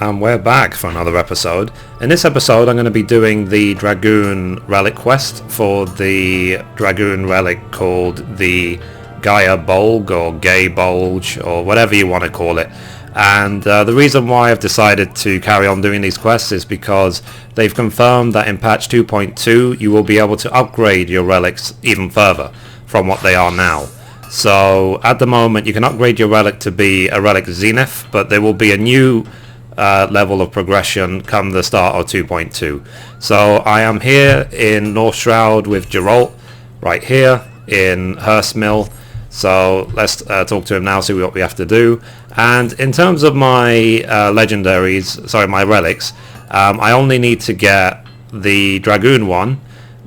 And we're back for another episode. In this episode I'm going to be doing the Dragoon relic quest for the Dragoon relic called the Gae Bolg or Gae Bolg or whatever you want to call it. And the reason why I've decided to carry on doing these quests is because they've confirmed that in patch 2.2 you will be able to upgrade your relics even further from what they are now. So at the moment you can upgrade your relic to be a relic Zenith, but there will be a new level of progression come the start of 2.2. So I am here in North Shroud with Geralt, right here in Hearst Mill. So let's talk to him now, see what we have to do. And in terms of my my relics, I only need to get the Dragoon one,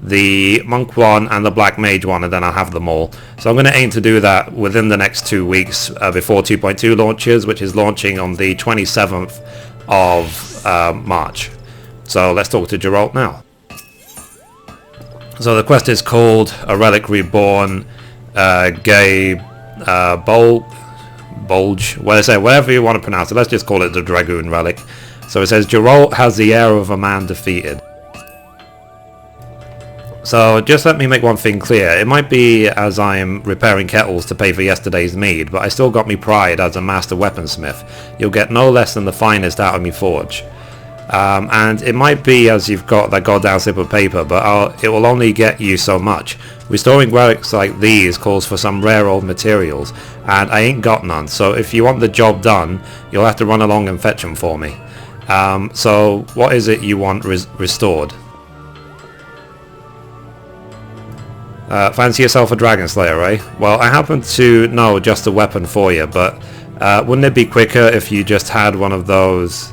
the Monk one, and the Black Mage one, and then I'll have them all. So I'm going to aim to do that within the next 2 weeks before 2.2 launches, which is launching on the 27th of March. So let's talk to Geralt now. So the quest is called A Relic Reborn, Gae Bolg, whatever you want to pronounce it. Let's just call it the Dragoon relic. So it says Geralt has the air of a man defeated. So just let me make one thing clear. It might be as I'm repairing kettles to pay for yesterday's mead, but I still got me pride as a master weaponsmith. You'll get no less than the finest out of me forge. And it might be as you've got that goddamn slip of paper, but it will only get you so much. Restoring relics like these calls for some rare old materials, and I ain't got none, so if you want the job done, you'll have to run along and fetch them for me. So what is it you want restored? Fancy yourself a dragon slayer, eh? Well, I happen to know just a weapon for you, but wouldn't it be quicker if you just had one of those,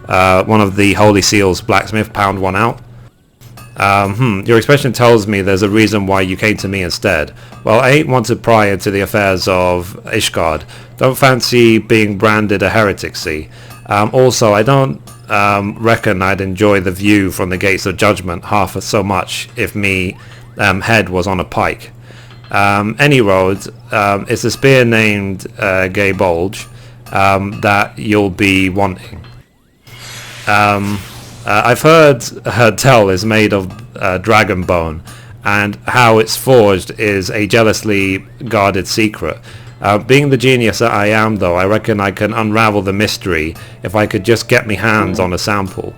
one of the Holy Seal's blacksmith pound one out? Your expression tells me there's a reason why you came to me instead. Well, I ain't one to pry into the affairs of Ishgard. Don't fancy being branded a heretic, see? Also, I don't reckon I'd enjoy the view from the gates of judgment half so much if me head was on a pike. Any road, it's a spear named Gae Bolg that you'll be wanting. I've heard tell is made of dragon bone, and how it's forged is a jealously guarded secret. Being the genius that I am, though, I reckon I can unravel the mystery if I could just get me hands on a sample.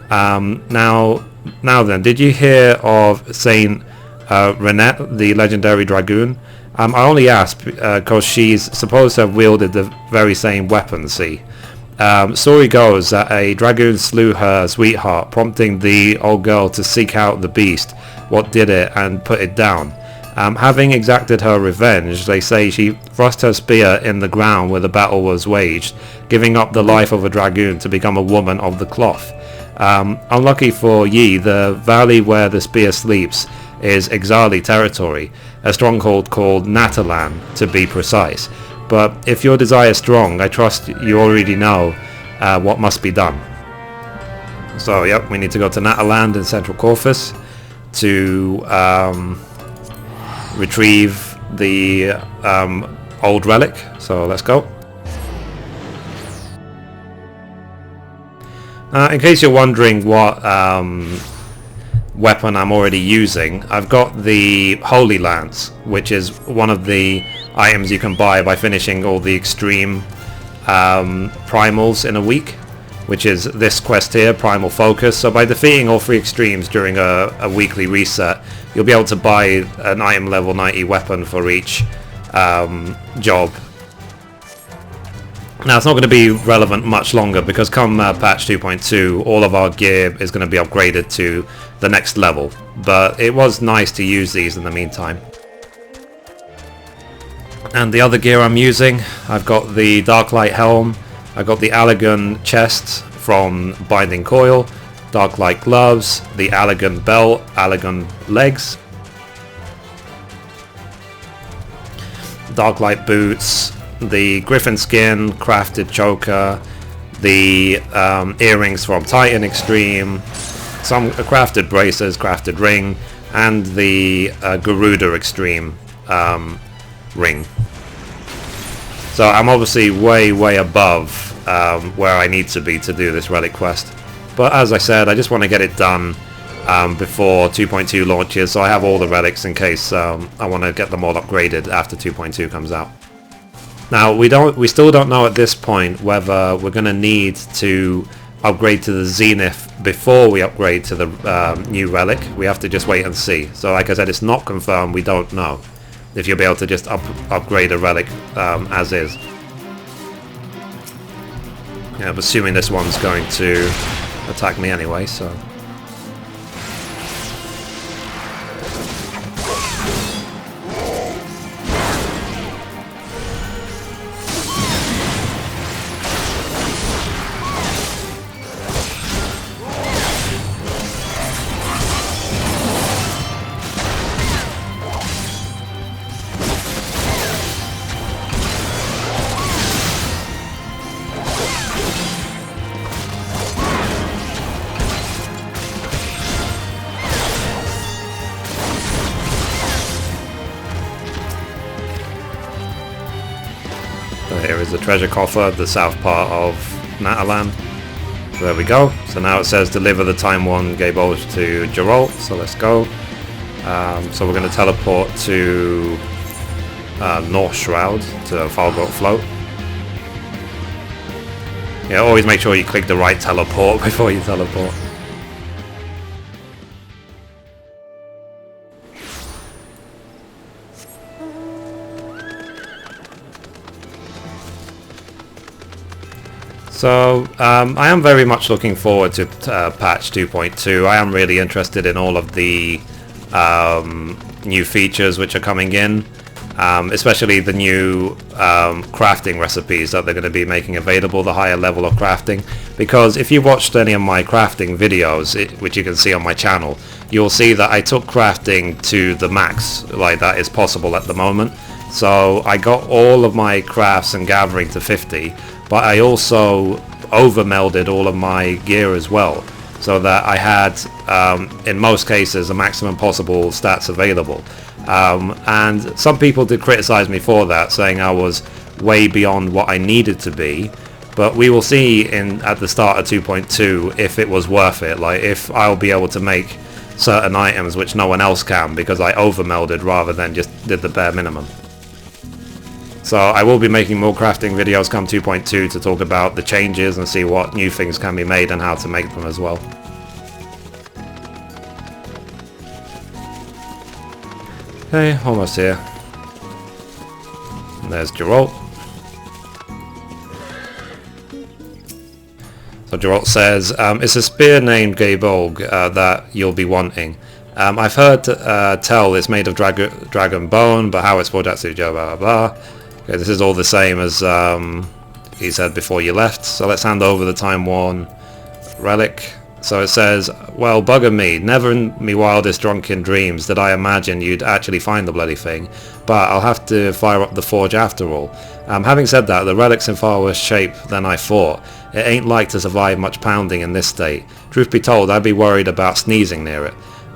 Now then, did you hear of Saint Renette, the legendary Dragoon? I only ask because she's supposed to have wielded the very same weapon, see? Story goes that a Dragoon slew her sweetheart, prompting the old girl to seek out the beast, what did it, and put it down. Having exacted her revenge, they say she thrust her spear in the ground where the battle was waged, giving up the life of a Dragoon to become a woman of the cloth. Unlucky for ye, the valley where the spear sleeps is Exali territory, a stronghold called Natalan to be precise. But if your desire is strong, I trust you already know what must be done. So yep, we need to go to Nataland in Central Corpus to retrieve the old relic. So let's go. In case you're wondering what weapon I'm already using, I've got the Holy Lance, which is one of the items you can buy by finishing all the extreme primals in a week, which is this quest here, Primal Focus. So by defeating all 3 extremes during a weekly reset, you'll be able to buy an item level 90 weapon for each job. Now it's not going to be relevant much longer because come patch 2.2 all of our gear is going to be upgraded to the next level, but it was nice to use these in the meantime. And the other gear I'm using, I've got the Darklight Helm, I've got the Allagan chest from Binding Coil, Darklight gloves, the Allagan belt, Allagan legs, Darklight boots, the Griffin skin, crafted choker, the earrings from Titan Extreme, some crafted braces, crafted ring, and the Garuda Extreme ring. So I'm obviously way above where I need to be to do this relic quest. But as I said, I just want to get it done before 2.2 launches, so I have all the relics in case I want to get them all upgraded after 2.2 comes out. Now we still don't know at this point whether we're going to need to upgrade to the Zenith before we upgrade to the new relic. We have to just wait and see. So like I said, it's not confirmed. We don't know if you'll be able to just upgrade a relic as is. Yeah, I'm assuming this one's going to attack me anyway, so... Here is the treasure coffer, the south part of Natalan. There we go. So now it says deliver the Time 1 Gae Bolg to Geralt. So let's go. So we're going to teleport to North Shroud to Falgrot Float. Yeah, always make sure you click the right teleport before you teleport. So I am very much looking forward to patch 2.2. I am really interested in all of the new features which are coming in, especially the new crafting recipes that they're going to be making available, the higher level of crafting. Because if you watched any of my crafting videos, which you can see on my channel, you'll see that I took crafting to the max, like that is possible at the moment. So I got all of my crafts and gathering to 50. But I also over-melded all of my gear as well, so that I had, in most cases, the maximum possible stats available. And some people did criticize me for that, saying I was way beyond what I needed to be. But we will see at the start of 2.2 if it was worth it, like if I'll be able to make certain items which no one else can because I over-melded rather than just did the bare minimum. So I will be making more crafting videos come 2.2 to talk about the changes and see what new things can be made and how to make them as well. Okay, almost here. And there's Geralt. So Geralt says, it's a spear named Gae Bolg that you'll be wanting. I've heard tell it's made of dragon bone, but how it's forged at Sujo, blah blah blah. Okay, this is all the same as he said before you left, so let's hand over the Time 1 relic. So it says, well, bugger me, never in me wildest drunken dreams did I imagine you'd actually find the bloody thing, but I'll have to fire up the forge after all. Having said that, the relic's in far worse shape than I thought. It ain't like to survive much pounding in this state. Truth be told, I'd be worried about sneezing near it.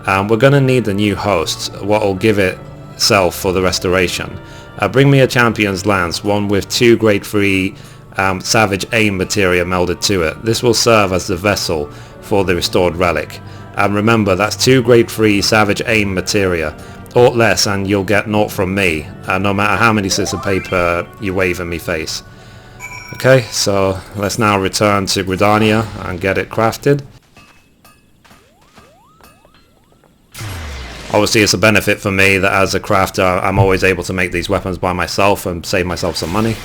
We're gonna need a new host, what'll give it self for the restoration. Bring me a champion's lance, one with 2 grade 3 savage aim materia melded to it. This will serve as the vessel for the restored relic. Remember, that's 2 grade 3 savage aim materia. Aught less and you'll get naught from me, no matter how many slips of paper you wave in me face. Okay, so let's now return to Gridania and get it crafted. Obviously it's a benefit for me that as a crafter I'm always able to make these weapons by myself and save myself some money.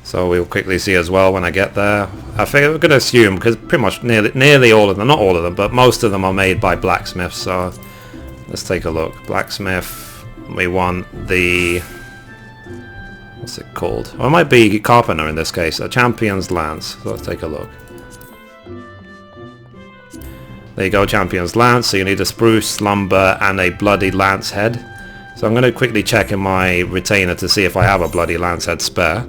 So we'll quickly see as well when I get there. I think we're going to assume, because pretty much nearly all of them, not all of them, but most of them are made by blacksmiths, so let's take a look. Blacksmith, we want the... what's it called? Well, it might be carpenter in this case. A champion's lance. So let's take a look. There you go, champion's lance. So you need a spruce, lumber, and a bloody lance head. So I'm going to quickly check in my retainer to see if I have a bloody lance head spare.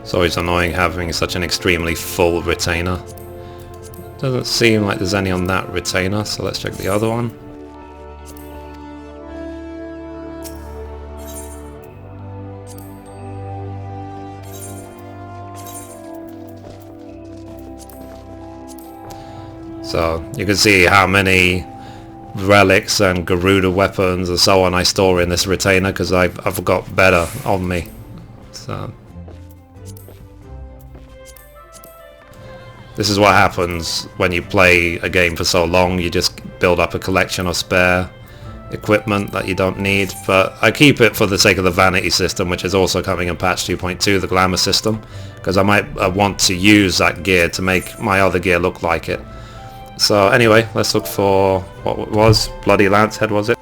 It's always annoying having such an extremely full retainer. Doesn't seem like there's any on that retainer, so let's check the other one. So you can see how many relics and Garuda weapons and so on I store in this retainer, because I've got better on me. So this is what happens when you play a game for so long. You just build up a collection of spare equipment that you don't need, but I keep it for the sake of the vanity system, which is also coming in patch 2.2, the glamour system, because I might want to use that gear to make my other gear look like it. So anyway, let's look for what it was. Bloody Lance Head, was it?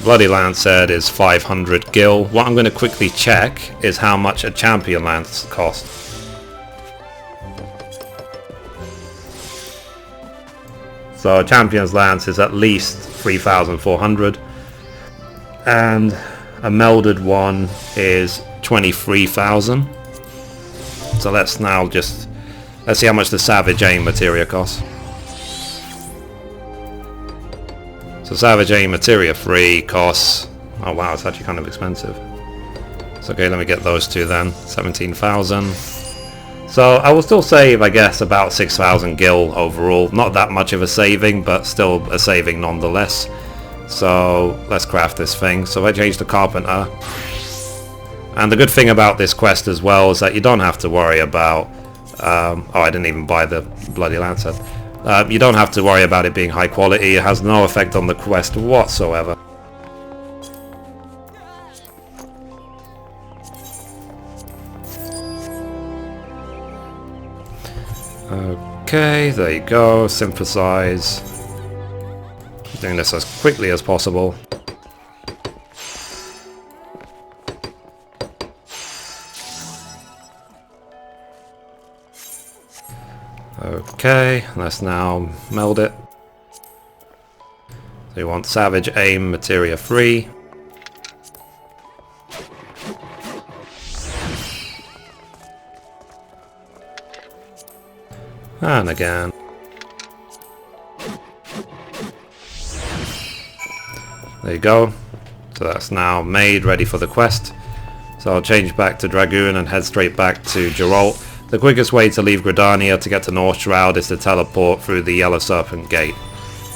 Bloody Lance Head is 500 gil. What I'm going to quickly check is how much a champion lance costs. So a champion's lance is at least 3,400, and a melded one is 23,000. So let's see how much the Savage Aim materia costs. So Savage Aim materia free costs, oh wow, it's actually kind of expensive. So okay, let me get those two then. 17,000. So I will still save, I guess, about 6,000 gil overall. Not that much of a saving, but still a saving nonetheless. So let's craft this thing. So I changed to Carpenter. And the good thing about this quest as well is that you don't have to worry about... oh, I didn't even buy the Bloody Lance Head. You don't have to worry about it being high quality. It has no effect on the quest whatsoever. Okay, there you go. Synthesize. Doing this as quickly as possible. Okay, let's now meld it. So you want Savage Aim materia free. And again. There you go. So that's now made, ready for the quest. So I'll change back to Dragoon and head straight back to Geralt. The quickest way to leave Gridania to get to North Shroud is to teleport through the Yellow Serpent Gate,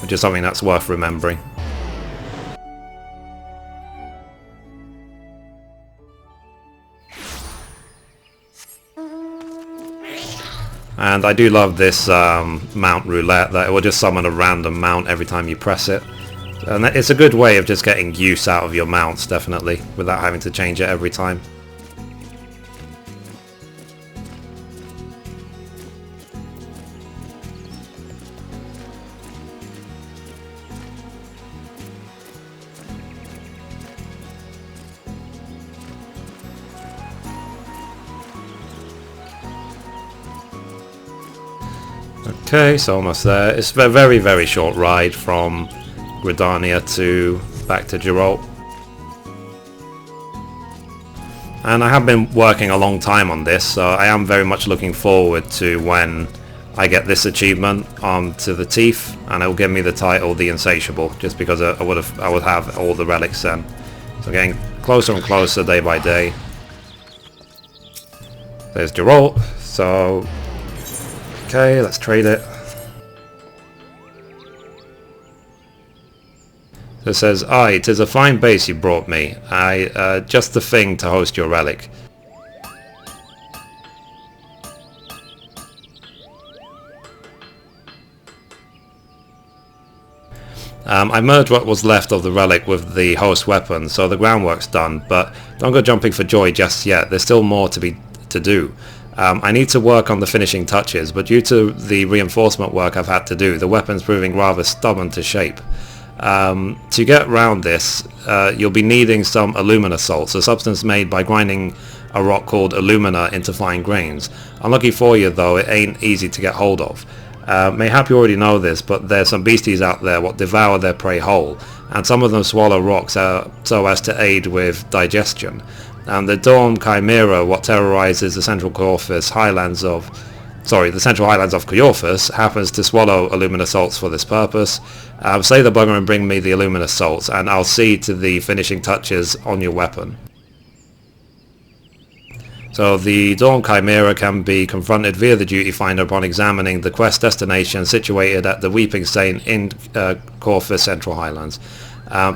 which is something that's worth remembering. And I do love this mount roulette, that it will just summon a random mount every time you press it. And it's a good way of just getting use out of your mounts, definitely, without having to change it every time. Okay, so almost there. It's a very, very short ride from Gridania to back to Geralt. And I have been working a long time on this, so I am very much looking forward to when I get this achievement onto the teeth, and it will give me the title The Insatiable, just because I would have all the relics then. So getting closer and closer day by day. There's Geralt, so okay, let's trade it. So it says, "Aye, 'tis a fine base you brought me. Just the thing to host your relic." I merged what was left of the relic with the host weapon, so the groundwork's done, but don't go jumping for joy just yet. There's still more to do. I need to work on the finishing touches, but due to the reinforcement work I've had to do, the weapon's proving rather stubborn to shape. To get around this, you'll be needing some alumina salts, a substance made by grinding a rock called alumina into fine grains. Unlucky for you though, it ain't easy to get hold of. Mayhap you already know this, but there's some beasties out there what devour their prey whole, and some of them swallow rocks so as to aid with digestion. And the Dawn Chimera, what terrorizes the central highlands of Cleorphus, happens to swallow Illuminous Salts for this purpose. Say the bugger and bring me the Illuminous Salts, and I'll see to the finishing touches on your weapon. So the Dawn Chimera can be confronted via the duty finder upon examining the quest destination situated at the Weeping Saint in Corphus Central Highlands.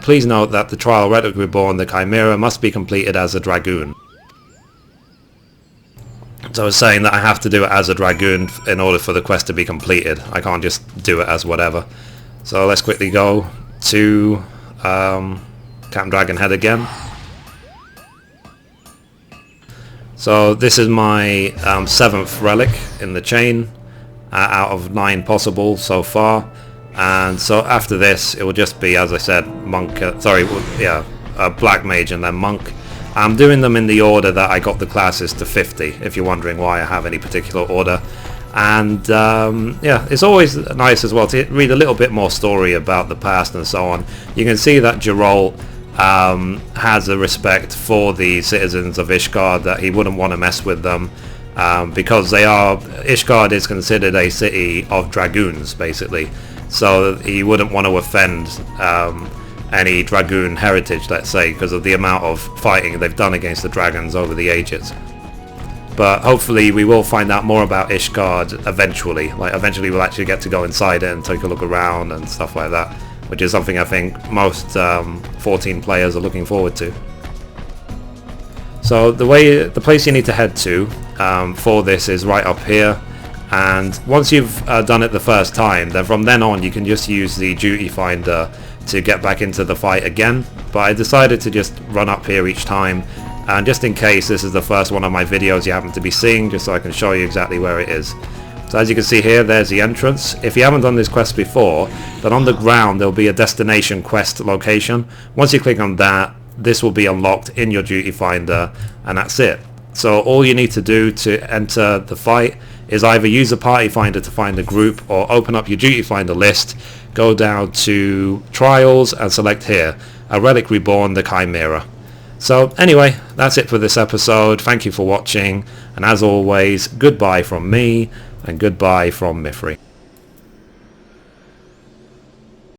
Please note that the trial Relic Reborn, the Chimera, must be completed as a Dragoon. So it's saying that I have to do it as a Dragoon in order for the quest to be completed. I can't just do it as whatever. So let's quickly go to Captain Dragonhead again. So this is my 7th relic in the chain out of 9 possible so far, and so after this it will just be, as I said, Black Mage and then Monk. I'm doing them in the order that I got the classes to 50, if you're wondering why I have any particular order. And yeah, it's always nice as well to read a little bit more story about the past and so on. You can see that Geralt has a respect for the citizens of Ishgard, that he wouldn't want to mess with them because Ishgard is considered a city of dragoons basically, so he wouldn't want to offend any dragoon heritage, let's say, because of the amount of fighting they've done against the dragons over the ages. But hopefully we will find out more about Ishgard eventually. Like eventually we'll actually get to go inside it and take a look around and stuff like that, which is something I think most 14 players are looking forward to. So the place you need to head to for this is right up here, and once you've done it the first time, then from then on you can just use the duty finder to get back into the fight again. But I decided to just run up here each time, and just in case this is the first one of my videos you happen to be seeing, just so I can show you exactly where it is. So as you can see here, there's the entrance. If you haven't done this quest before, then on the ground there'll be a destination quest location. Once you click on that, this will be unlocked in your duty finder, and that's it. So all you need to do to enter the fight is either use the party finder to find a group, or open up your duty finder list, go down to trials and select here, A Relic Reborn, the Chimera. So anyway, that's it for this episode. Thank you for watching, and as always, goodbye from me, and goodbye from Mithrie.